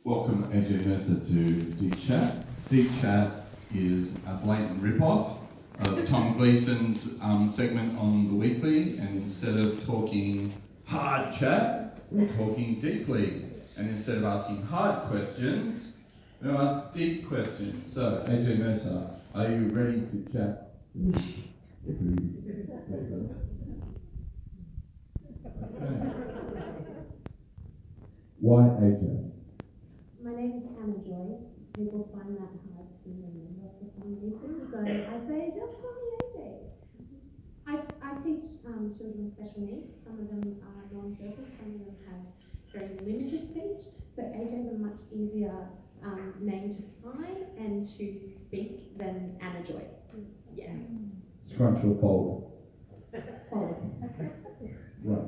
Welcome AJ Mercer to Deep Chat. Deep Chat is a blatant rip-off of Tom Gleesons' segment on the weekly, and instead of talking hard chat, we're talking deeply. And instead of asking hard questions, we ask deep questions. So, AJ Mercer, are you ready to chat? Okay. Why AJ? My name is Anna Joy. People find that hard to remember for some reason, so I say just call me AJ. I teach children with special needs. Some of them are non-verbal, some of them have very limited speech. So AJ is a much easier name to sign and to speak than Anna Joy. Yeah. Scrunch or fold? Fold. Right.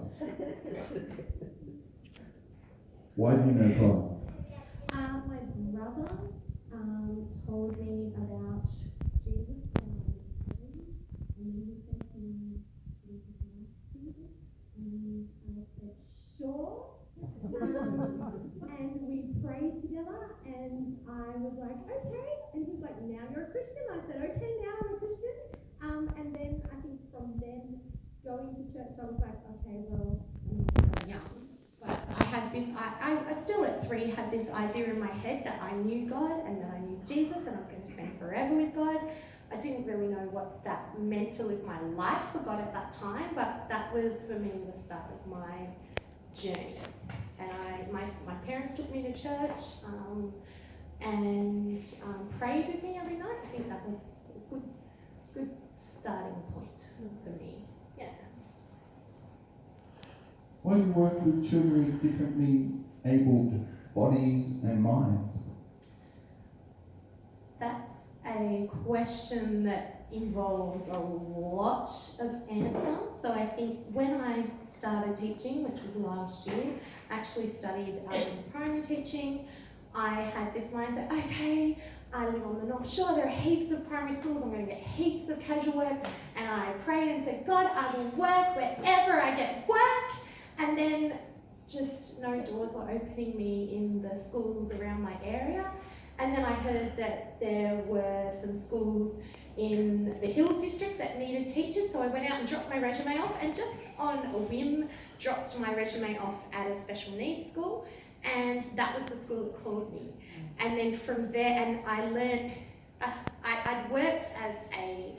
Why do you know God? My brother told me about Jesus when I was 3, and then he said to me, "Would you like Jesus?" And I said, "Sure." And we prayed together, and I was like, "Okay." And he's like, "Now you're a Christian." I said, "Okay, now I'm a Christian." And then I think from then going to church, I was like, "Okay, well, I'm not very young." But I had this, I still at 3 had this idea in my head that I knew God and that I knew Jesus and I was going to spend forever with God. I didn't really know what that meant to live my life for God at that time, but that was for me the start of my journey. And my parents took me to church and prayed with me every night. I think that was a good starting point for me. Yeah. Why do you work with children with differently abled bodies and minds? That's a question that involves a lot of answers. So I think when I started teaching, which was last year, I actually studied primary teaching. I had this mindset, okay, I live on the North Shore, there are heaps of primary schools, I'm going to get heaps of casual work. And I prayed and said, God, I will work wherever I get work. And then just no doors were opening me in the schools around my area. And then I heard that there were some schools in the Hills district that needed teachers, so I went out and dropped my resume off, and just on a whim dropped my resume off at a special needs school, and that was the school that called me. And then from there, and I learned, I'd worked as an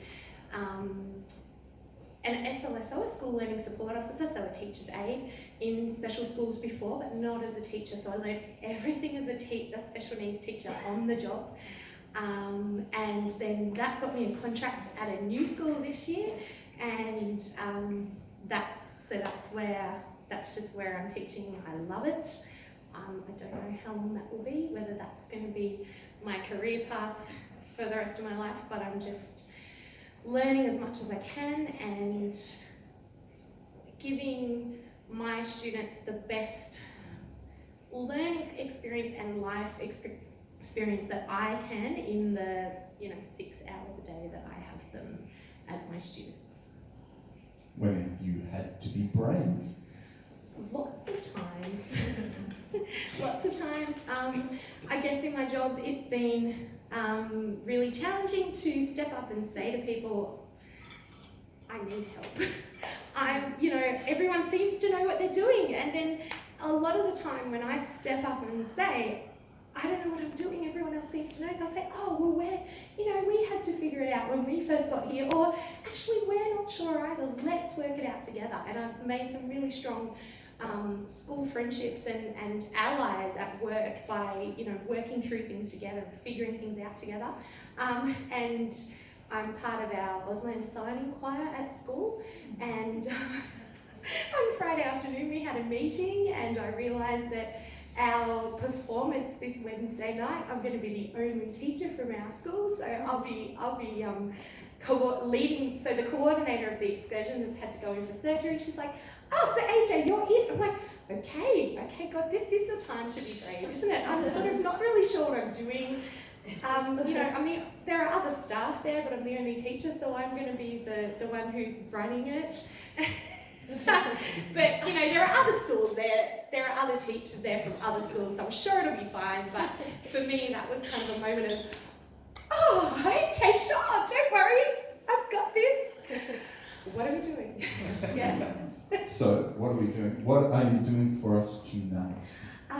SLSO, a school learning support officer, so a teacher's aide in special schools before, but not as a teacher. So I learned everything as a special needs teacher on the job. And then that got me a contract at a new school this year, and that's just where I'm teaching. I love it. I don't know how long that will be, whether that's going to be my career path for the rest of my life, but I'm just learning as much as I can and giving my students the best learning experience and life experience that I can in the 6 hours a day that I have them as my students. When have you had to be brave? Lots of times. Lots of times. I guess in my job it's been really challenging to step up and say to people, I need help. Everyone seems to know what they're doing, and then a lot of the time when I step up and say, I don't know what I'm doing, everyone else seems to know, they'll say, oh, well, we had to figure it out when we first got here, or actually we're not sure either, let's work it out together. And I've made some really strong school friendships and allies at work by working through things together, figuring things out together. And I'm part of our Auslan signing choir at school, and on Friday afternoon we had a meeting, and I realised that our performance this Wednesday night, I'm going to be the only teacher from our school, so I'll be leading. So the coordinator of the excursion has had to go in for surgery. She's like, oh, so AJ, you're in. I'm like, okay, God, this is the time to be brave, isn't it? I'm sort of not really sure what I'm doing. There are other staff there, but I'm the only teacher, so I'm going to be the one who's running it. But there are other schools there. There are other teachers there from other schools, so I'm sure it'll be fine. But for me, that was kind of a moment of, oh, okay, sure, don't worry, I've got this. What are we doing? Yeah. So, what are we doing? What are you doing for us tonight?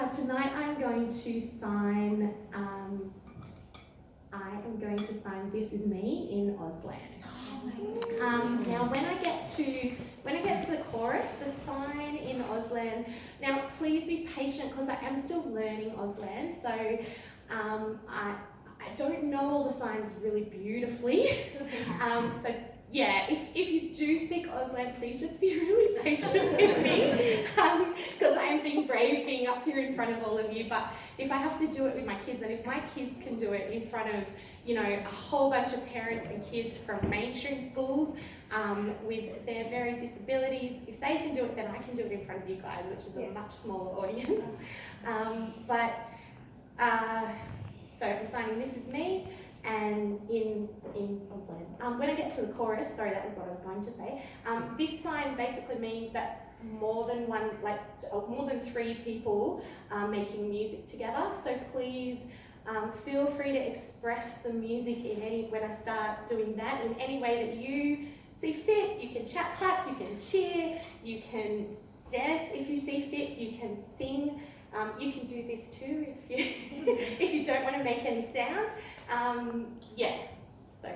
Tonight I'm going to sign, This Is Me in Auslan. Now when it gets to the chorus, the sign in Auslan, now please be patient because I am still learning Auslan, so I don't know all the signs really beautifully. So yeah, if you do speak Auslan, please just be really patient with me, because I am being brave being up here in front of all of you. But if I have to do it with my kids, and if my kids can do it in front of, you know, a whole bunch of parents and kids from mainstream schools with their varied disabilities, if they can do it, then I can do it in front of you guys, which is a much smaller audience. So I'm signing This Is Me. And in Auslan. When I get to the chorus, sorry, that was what I was going to say. This sign basically means that more than 3 people are making music together. So please feel free to express the music when I start doing that in any way that you see fit. You can chat, clap, you can cheer, you can dance if you see fit, you can sing. You can do this too if you if you don't want to make any sound. Yeah, so